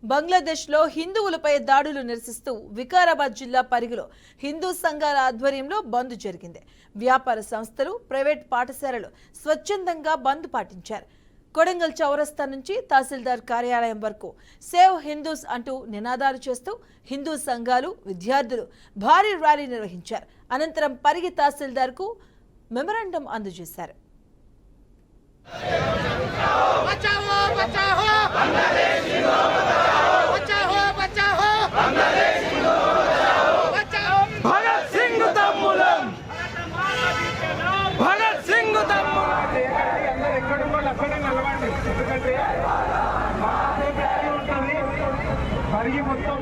బంగ్లాదేశ్లో హిందువులపై దాడులు నిరసిస్తూ వికారాబాద్ జిల్లా పరిగిలో హిందూ సంఘాల ఆధ్వర్యంలో బంద్ జరిగింది. వ్యాపార సంస్థలు, ప్రైవేట్ పాఠశాలలు స్వచ్ఛందంగా బంద్ పాటించారు. కొడంగల్ చౌరస్తా నుంచి తహసీల్దార్ కార్యాలయం వరకు సేవ్ హిందూస్ అంటూ నినాదాలు చేస్తూ హిందూ సంఘాలు, విద్యార్థులు భారీ ర్యాలీ నిర్వహించారు. అనంతరం పరిగి తహసీల్దార్కు మెమరాండం అందజేశారు. పరిగి మొత్తం